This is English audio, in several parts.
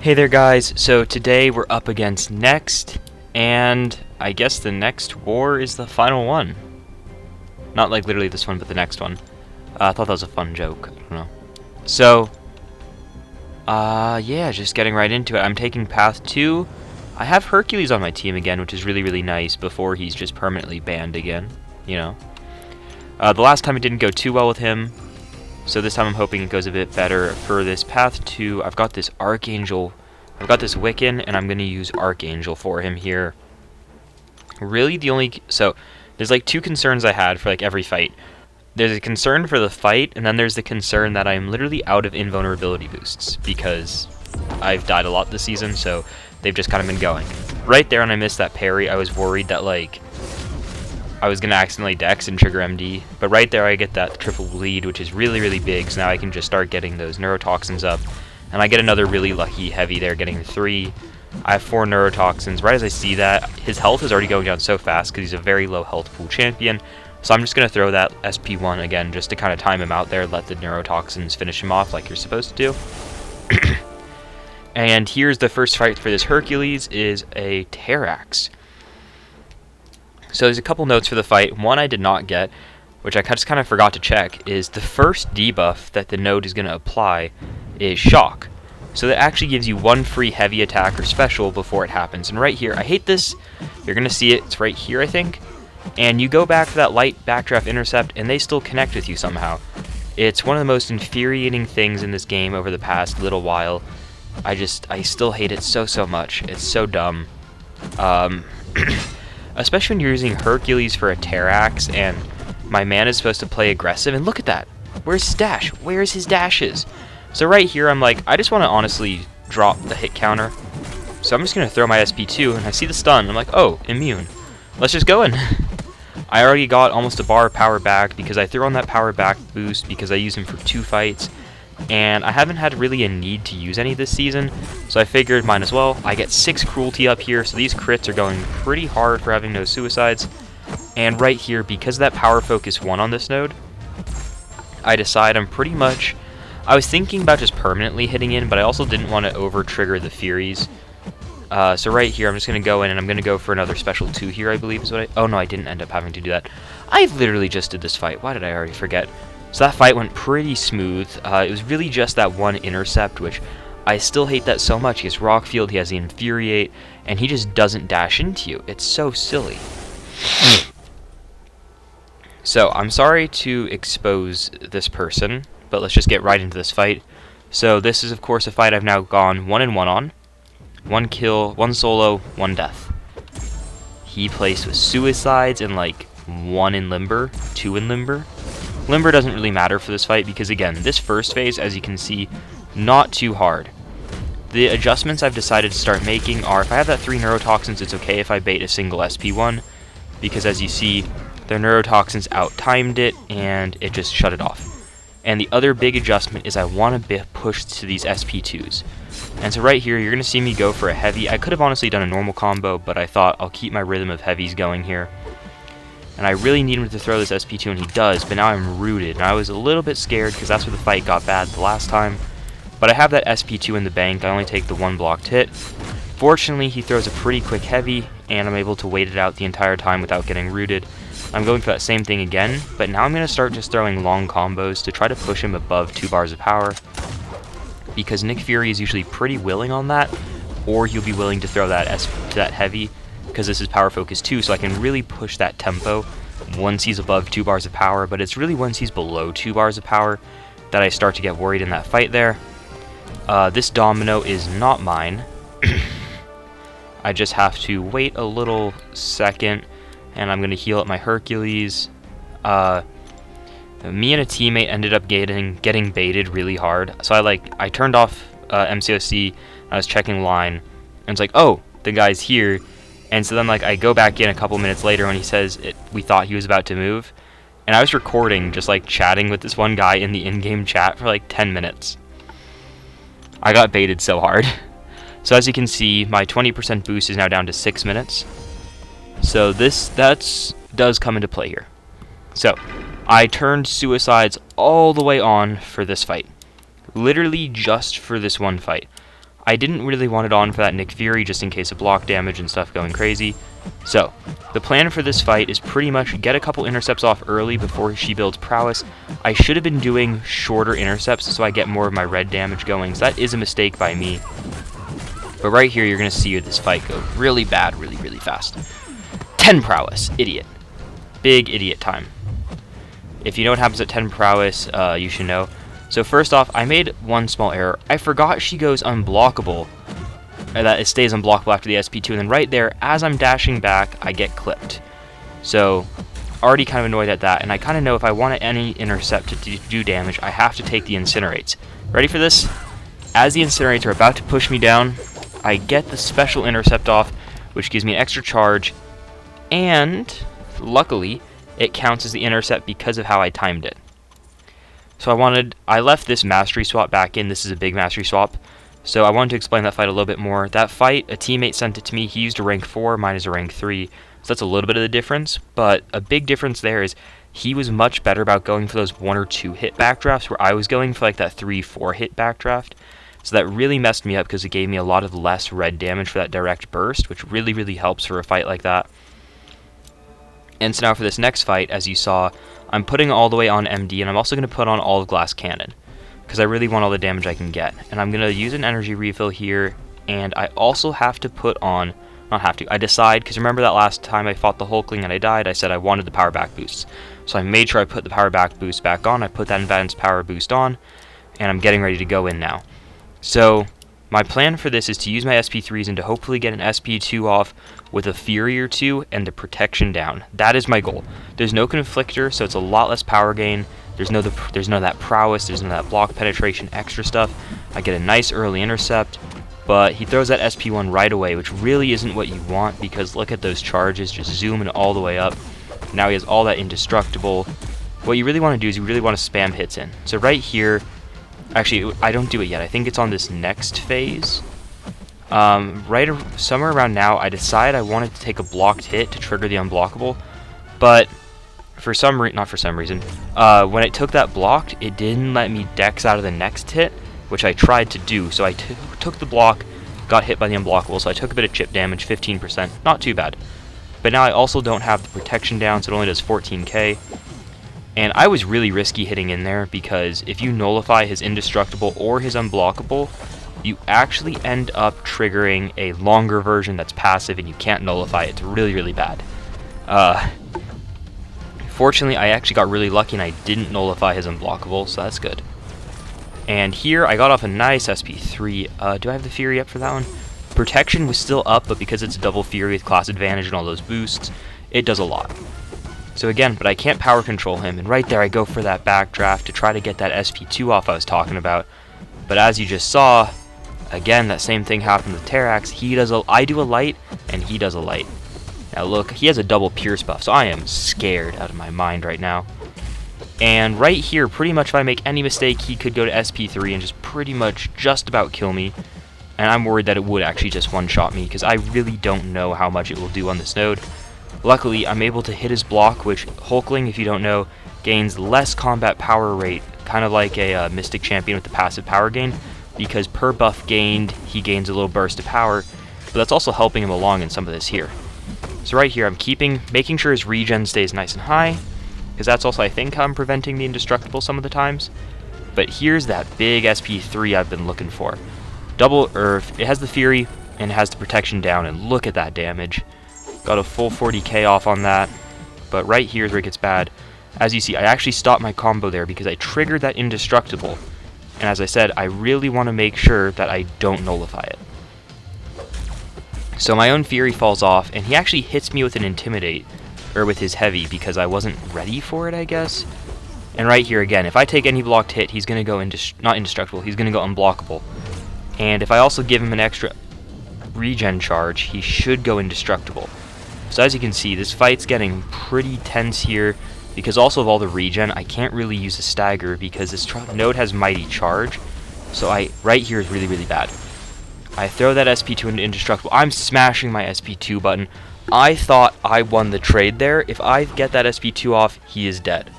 Hey there guys, so today we're up against Next, and I guess the next war is the final one. Not like literally this one, but the next one. I thought that was a fun joke, I don't know. So, yeah, just getting right into it. I'm taking path 2. I have Hercules on my team again, which is really nice before he's just permanently banned again, you know. The last time it didn't go too well with him, so this time I'm hoping it goes a bit better. For this path 2, I've got this Archangel, I've got this Wiccan, and I'm going to use Archangel for him here. Really so there's like 2 concerns I had for like every fight. There's a concern for the fight, and then there's the concern that I'm literally out of invulnerability boosts, because I've died a lot this season, so they've just kind of been going. Right there when I missed that parry, I was worried that like I was going to accidentally dex and trigger MD, but right there I get that triple bleed, which is really big, so now I can just start getting those neurotoxins up, and I get another really lucky heavy there, getting 3. I have 4 neurotoxins. Right as I see that, his health is already going down so fast because he's a very low health pool champion, so I'm just going to throw that SP1 again just to kind of time him out there, let the neurotoxins finish him off like you're supposed to do. And here's the first fight for this Hercules, is a Terrax. So there's a couple notes for the fight. One I did not get, which I just kind of forgot to check, is the first debuff that the node is going to apply is Shock. So that actually gives you 1 free heavy attack or special before it happens. And right here, I hate this. You're going to see it. It's right here, I think. And you go back for that light backdraft intercept, and they still connect with you somehow. It's one of the most infuriating things in this game over the past little while. I still hate it so much. It's so dumb. Especially when you're using Hercules for a Terrax, and my man is supposed to play aggressive, and look at that. Where's his dash? Where's his dashes? So right here, I'm like, I just want to honestly drop the hit counter. So I'm just going to throw my SP2, and I see the stun. I'm like, oh, immune. Let's just go in. I already got almost a bar of power back because I threw on that power back boost because I used him for 2 fights. And I haven't had really a need to use any this season, so I figured might as well. I get 6 cruelty up here, so these crits are going pretty hard for having no suicides. And right here, because of that power focus 1 on this node, I decide I was thinking about just permanently hitting in, but I also didn't want to over-trigger the Furies. So right here, I'm just going to go in, and I'm going to go for another special 2 here, I believe is what oh no, I didn't end up having to do that. I literally just did this fight. Why did I already forget? So that fight went pretty smooth. It was really just that 1 intercept, which I still hate that so much. He has Rockfield, he has the Infuriate, and he just doesn't dash into you. It's so silly. So I'm sorry to expose this person, but let's just get right into this fight. So this is of course a fight I've now gone 1-1 on. 1 kill, 1 solo, 1 death. He placed with suicides and like 1 in limber, 2 in limber. Limber doesn't really matter for this fight because, again, this first phase, as you can see, not too hard. The adjustments I've decided to start making are, if I have that 3 neurotoxins, it's okay if I bait a single SP1, because as you see, their neurotoxins out-timed it, and it just shut it off. And the other big adjustment is I want to push to these SP2s. And so right here, you're going to see me go for a heavy. I could have honestly done a normal combo, but I thought I'll keep my rhythm of heavies going here. And I really need him to throw this SP2, and he does, but now I'm rooted. And I was a little bit scared because that's where the fight got bad the last time. But I have that SP2 in the bank. I only take the 1 blocked hit. Fortunately, he throws a pretty quick heavy, and I'm able to wait it out the entire time without getting rooted. I'm going for that same thing again, but now I'm going to start just throwing long combos to try to push him above 2 bars of power. Because Nick Fury is usually pretty willing on that, or he'll be willing to throw that heavy, because this is power focus 2, so I can really push that tempo once he's above 2 bars of power, but it's really once he's below 2 bars of power that I start to get worried in that fight there. This Domino is not mine. I just have to wait a little second, and I'm going to heal up my Hercules. Me and a teammate ended up getting baited really hard, so I turned off MCOC, I was checking line, and it's like, oh, the guy's here. And so then, I go back in a couple minutes later when he says we thought he was about to move. And I was recording, just, chatting with this one guy in the in-game chat for, 10 minutes. I got baited so hard. So as you can see, my 20% boost is now down to 6 minutes. So that does come into play here. So, I turned suicides all the way on for this fight. Literally just for this one fight. I didn't really want it on for that Nick Fury just in case of block damage and stuff going crazy. So, the plan for this fight is pretty much get a couple intercepts off early before she builds prowess. I should have been doing shorter intercepts so I get more of my red damage going, so that is a mistake by me. But right here, you're going to see this fight go really bad, really, really fast. 10 prowess, idiot. Big idiot time. If you know what happens at 10 prowess, you should know. So first off, I made one small error. I forgot she goes unblockable. That it stays unblockable after the SP2, and then right there, as I'm dashing back, I get clipped. So, already kind of annoyed at that, and I kind of know if I want any intercept to do damage, I have to take the incinerates. Ready for this? As the incinerates are about to push me down, I get the special intercept off, which gives me an extra charge, and luckily, it counts as the intercept because of how I timed it. So I left this mastery swap back in. This is a big mastery swap. So I wanted to explain that fight a little bit more. That fight, a teammate sent it to me. He used a rank 4, mine is a rank 3. So that's a little bit of the difference. But a big difference there is he was much better about going for those 1 or 2 hit backdrafts, where I was going for like that 3-4 hit backdraft. So that really messed me up because it gave me a lot of less red damage for that direct burst, which really, really helps for a fight like that. And so now for this next fight, as you saw, I'm putting all the way on MD, and I'm also going to put on all of Glass Cannon, because I really want all the damage I can get. And I'm going to use an energy refill here, and I also have to put on, not have to, I decide, because remember that last time I fought the Hulkling and I died, I said I wanted the power back boosts. So I made sure I put the power back boost back on, I put that advanced power boost on, and I'm getting ready to go in now. So my plan for this is to use my SP3s and to hopefully get an SP2 off with a Fury or 2 and the protection down. That is my goal. There's no conflictor, so it's a lot less power gain. There's none of that prowess, there's none of that block penetration extra stuff. I get a nice early intercept, but he throws that SP1 right away, which really isn't what you want, because look at those charges just zooming all the way up. Now he has all that indestructible. What you really want to do is you really want to spam hits in. So right here, actually, I don't do it yet. I think it's on this next phase. Somewhere around now, I decide I wanted to take a blocked hit to trigger the unblockable, but not for some reason, when it took that blocked, it didn't let me dex out of the next hit, which I tried to do. So I took the block, got hit by the unblockable, so I took a bit of chip damage, 15%, not too bad. But now I also don't have the protection down, so it only does 14k. And I was really risky hitting in there, because if you nullify his indestructible or his unblockable, you actually end up triggering a longer version that's passive and you can't nullify it. It's really, really bad. Fortunately, I actually got really lucky and I didn't nullify his unblockable, so that's good. And here, I got off a nice SP3. Do I have the Fury up for that one? Protection was still up, but because it's a double Fury with class advantage and all those boosts, it does a lot. So again, but I can't power control him, and right there I go for that backdraft to try to get that SP2 off I was talking about. But as you just saw, again, that same thing happened with Terrax. I do a light, and he does a light. Now look, he has a double pierce buff, so I am scared out of my mind right now. And right here, pretty much if I make any mistake, he could go to SP3 and just about kill me. And I'm worried that it would actually just one-shot me, because I really don't know how much it will do on this node. Luckily, I'm able to hit his block, which Hulkling, if you don't know, gains less combat power rate, kind of like a Mystic Champion with the passive power gain, because per buff gained, he gains a little burst of power, but that's also helping him along in some of this here. So right here, I'm making sure his regen stays nice and high, because that's also, I think, how I'm preventing the indestructible some of the times. But here's that big SP3 I've been looking for. Double Earth, it has the Fury, and it has the protection down, and look at that damage. Got a full 40k off on that, but right here is where it gets bad. As you see, I actually stopped my combo there because I triggered that indestructible, and as I said, I really want to make sure that I don't nullify it. So my own Fury falls off, and he actually hits me with an Intimidate, or with his Heavy, because I wasn't ready for it, I guess. And right here again, if I take any blocked hit, he's going to go not indestructible, he's going to go unblockable. And if I also give him an extra regen charge, he should go indestructible. So as you can see, this fight's getting pretty tense here, because also of all the regen, I can't really use a stagger because this node has mighty charge. So right here is really, really bad. I throw that SP2 into indestructible. I'm smashing my SP2 button. I thought I won the trade there. If I get that SP2 off, he is dead.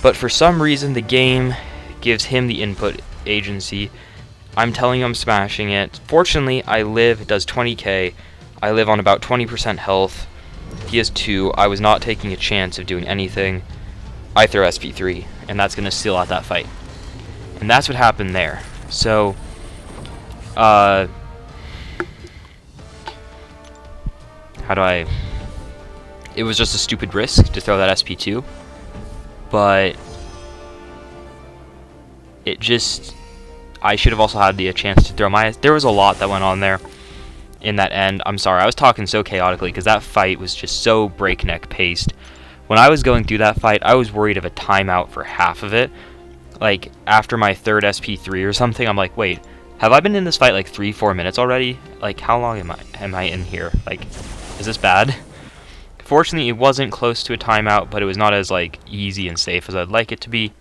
But for some reason, the game gives him the input agency, I'm telling you I'm smashing it. Fortunately, I live, it does 20k. I live on about 20% health. He has 2. I was not taking a chance of doing anything. I throw SP3, and that's going to seal out that fight. And that's what happened there. So, how do I... It was just a stupid risk to throw that SP2, but it just... I should have also had the chance to throw my... There was a lot that went on there in that end. I'm sorry, I was talking so chaotically because that fight was just so breakneck paced. When I was going through that fight, I was worried of a timeout for half of it. Like, after my third SP3 or something, I'm like, wait, have I been in this fight like 3-4 minutes already? Like, how long am I in here? Like, is this bad? Fortunately, it wasn't close to a timeout, but it was not as, like, easy and safe as I'd like it to be.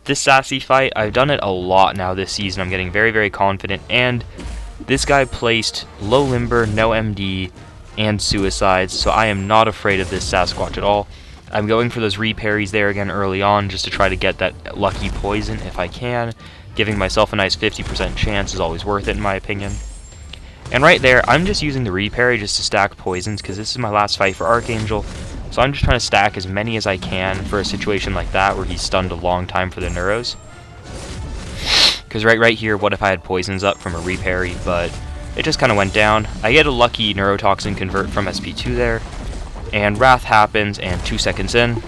This Sassy fight, I've done it a lot now this season. I'm getting very, very confident, and this guy placed low limber, no MD, and suicides, so I am not afraid of this Sasquatch at all. I'm going for those reparries there again early on just to try to get that lucky poison if I can. Giving myself a nice 50% chance is always worth it in my opinion. And right there, I'm just using the reparry just to stack poisons because this is my last fight for Archangel. So I'm just trying to stack as many as I can for a situation like that where he's stunned a long time for the neuros. Because right here, what if I had poisons up from a reparry, but it just kind of went down. I get a lucky neurotoxin convert from SP2 there, and Wrath happens, and 2 seconds in,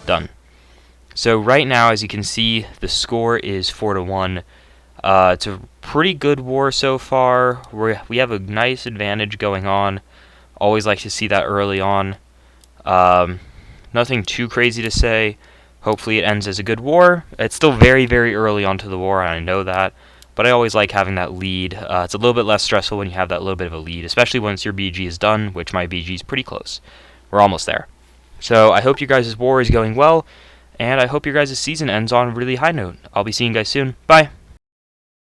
done. So right now, as you can see, the score is 4-1. It's a pretty good war so far. We have a nice advantage going on. Always like to see that early on. Nothing too crazy to say. Hopefully it ends as a good war. It's still very, very early onto the war, and I know that. But I always like having that lead. It's a little bit less stressful when you have that little bit of a lead, especially once your BG is done, which my BG is pretty close. We're almost there. So I hope your guys' war is going well, and I hope your guys' season ends on a really high note. I'll be seeing you guys soon. Bye!